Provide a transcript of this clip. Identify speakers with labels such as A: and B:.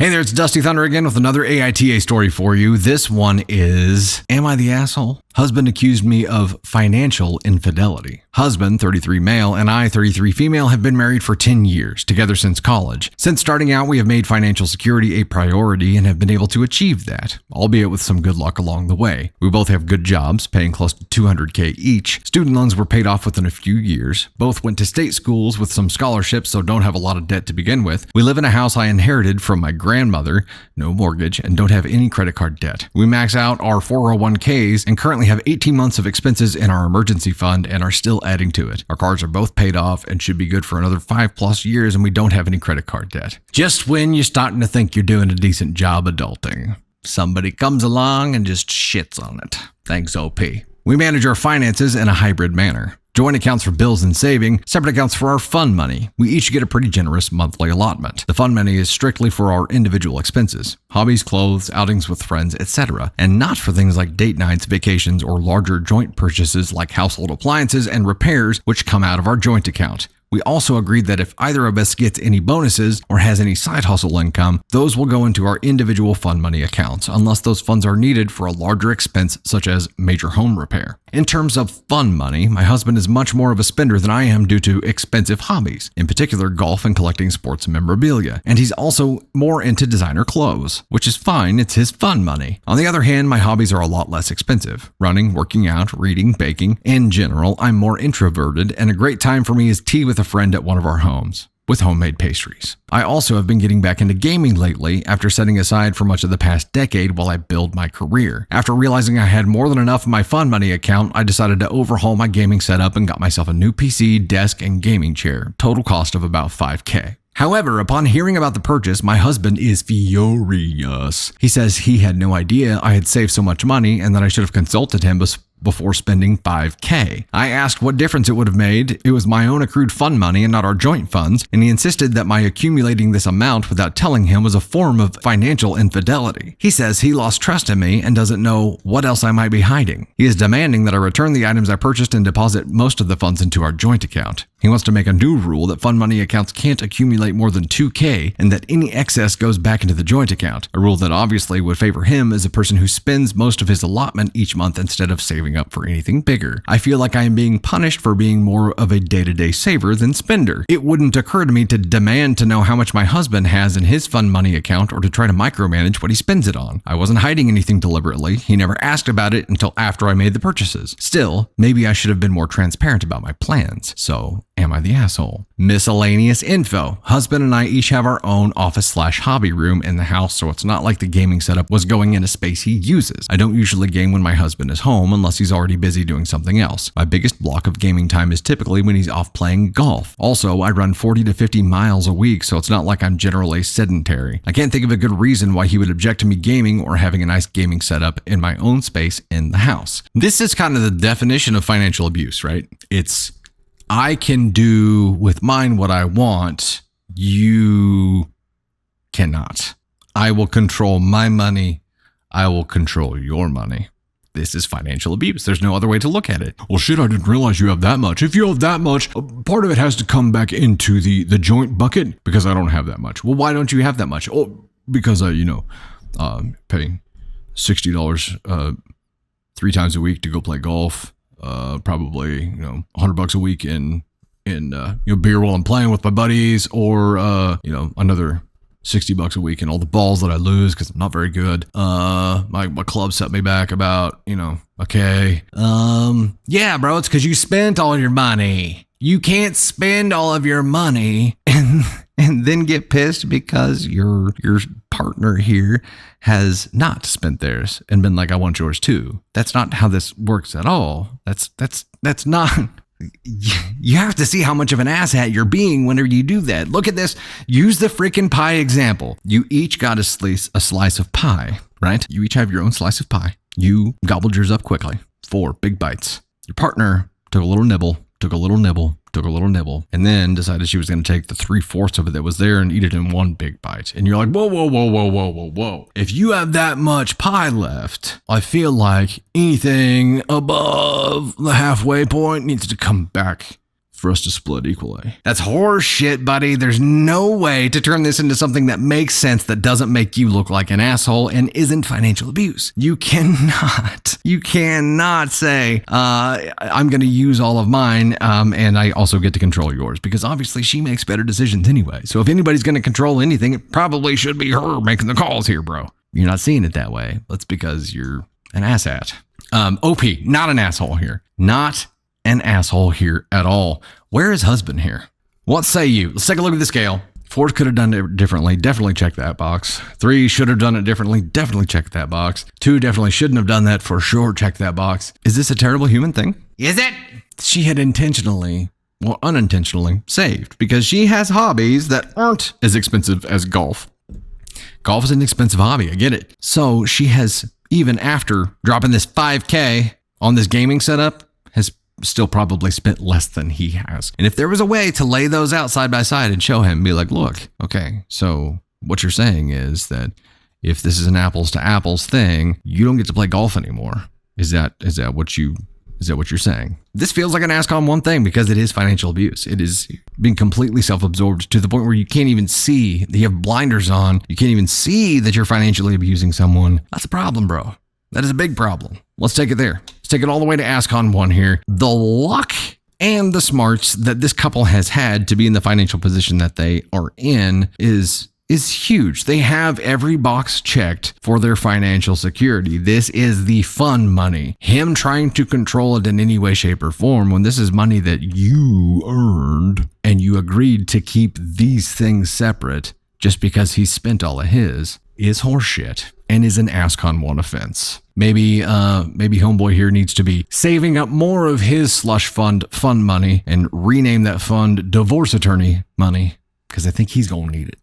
A: Hey there, it's Dusty Thunder again with another AITA story for you. This one is, am I the asshole? Husband accused me of financial infidelity. Husband, 33 male, and I, 33 female, have been married for 10 years, together since college. Since starting out, we have made financial security a priority and have been able to achieve that, albeit with some good luck along the way. We both have good jobs, paying close to $200K each. Student loans were paid off within a few years. Both went to state schools with some scholarships, so don't have a lot of debt to begin with. We live in a house I inherited from my grandmother, no mortgage, and don't have any credit card debt. We max out our 401ks and currently have 18 months of expenses in our emergency fund and are still adding to it. Our cars are both paid off and should be good for another 5+ years, and we don't have any credit card debt. Just when you're starting to think you're doing a decent job adulting, somebody comes along and just shits on it. Thanks, OP. We manage our finances in a hybrid manner. Joint accounts for bills and saving, separate accounts for our fund money. We each get a pretty generous monthly allotment. The fund money is strictly for our individual expenses, hobbies, clothes, outings with friends, etc., and not for things like date nights, vacations, or larger joint purchases like household appliances and repairs, which come out of our joint account. We also agreed that if either of us gets any bonuses or has any side hustle income, those will go into our individual fund money accounts, unless those funds are needed for a larger expense such as major home repair. In terms of fund money, my husband is much more of a spender than I am due to expensive hobbies, in particular golf and collecting sports memorabilia, and he's also more into designer clothes, which is fine, it's his fun money. On the other hand, my hobbies are a lot less expensive. Running, working out, reading, baking. In general, I'm more introverted, and a great time for me is tea with a friend at one of our homes, with homemade pastries. I also have been getting back into gaming lately after setting aside for much of the past decade while I build my career. After realizing I had more than enough in my fund money account, I decided to overhaul my gaming setup and got myself a new PC, desk, and gaming chair, total cost of about $5K. However, upon hearing about the purchase, my husband is furious. He says he had no idea I had saved so much money and that I should have consulted him before spending $5K. I asked what difference it would have made. It was my own accrued fund money and not our joint funds, and he insisted that my accumulating this amount without telling him was a form of financial infidelity. He says he lost trust in me and doesn't know what else I might be hiding. He is demanding that I return the items I purchased and deposit most of the funds into our joint account. He wants to make a new rule that fund money accounts can't accumulate more than $2K and that any excess goes back into the joint account, a rule that obviously would favor him as a person who spends most of his allotment each month instead of saving up for anything bigger. I feel like I am being punished for being more of a day-to-day saver than spender. It wouldn't occur to me to demand to know how much my husband has in his fund money account or to try to micromanage what he spends it on. I wasn't hiding anything deliberately. He never asked about it until after I made the purchases. Still, maybe I should have been more transparent about my plans. So, am I the asshole? Miscellaneous info. Husband and I each have our own office/hobby room in the house, so it's not like the gaming setup was going in a space he uses. I don't usually game when my husband is home unless he's already busy doing something else. My biggest block of gaming time is typically when he's off playing golf. Also, I run 40 to 50 miles a week, so it's not like I'm generally sedentary. I can't think of a good reason why he would object to me gaming or having a nice gaming setup in my own space in the house. This is kind of the definition of financial abuse, right? It's I can do with mine what I want. You cannot. I will control my money. I will control your money. This is financial abuse. There's no other way to look at it. Well, shit, I didn't realize you have that much. If you have that much, part of it has to come back into the joint bucket because I don't have that much. Well, why don't you have that much? Oh, because I, pay $60 3 times a week to go play golf. Probably, $100 a week in beer while I'm playing with my buddies, or, another $60 a week in all the balls that I lose because I'm not very good. My club set me back about, okay. Yeah, bro, it's because you spent all your money. You can't spend all of your money and then get pissed because your partner here has not spent theirs and been like, I want yours too. That's not how this works at all. That's not. You have to see how much of an asshat you're being whenever you do that. Look at this. Use the freaking pie example. You each got a slice of pie, right? You each have your own slice of pie. You gobbled yours up quickly. 4 big bites. Your partner took a little nibble, and then decided she was going to take the 3/4 of it that was there and eat it in one big bite. And you're like, whoa. If you have that much pie left, I feel like anything above the halfway point needs to come back for us to split equally. That's horse shit, buddy. There's no way to turn this into something that makes sense, that doesn't make you look like an asshole and isn't financial abuse. You cannot say, I'm going to use all of mine and I also get to control yours, because obviously she makes better decisions anyway. So if anybody's going to control anything, it probably should be her making the calls here, bro. You're not seeing it that way. That's because you're an asshat. OP, not an asshole here. Not an asshole here at all. Where is husband here? What say you? Let's take a look at the scale. 4 could have done it differently. Definitely check that box. 3 should have done it differently. Definitely check that box. 2 definitely shouldn't have done that. For sure, check that box. Is this a terrible human thing? Is it? She had intentionally, well, unintentionally saved, because she has hobbies that aren't as expensive as golf. Golf is an expensive hobby. I get it. So she has, even after dropping this $5K on this gaming setup, has still probably spent less than he has. And if there was a way to lay those out side by side and show him, be like, look, okay, so what you're saying is that if this is an apples to apples thing, you don't get to play golf anymore. Is that what you're saying? This feels like an ask on one thing, because it is financial abuse. It is being completely self-absorbed to the point where you can't even see, you have blinders on. You can't even see that you're financially abusing someone. That's a problem, bro. That is a big problem. Let's take it there. Let's take it all the way to ask on one here. The luck and the smarts that this couple has had to be in the financial position that they are in is huge. They have every box checked for their financial security. This is the fun money. Him trying to control it in any way, shape, or form, when this is money that you earned and you agreed to keep these things separate just because he spent all of his, is horseshit and is an ask on one offense. Maybe homeboy here needs to be saving up more of his slush fund money and rename that fund divorce attorney money, because I think he's gonna need it.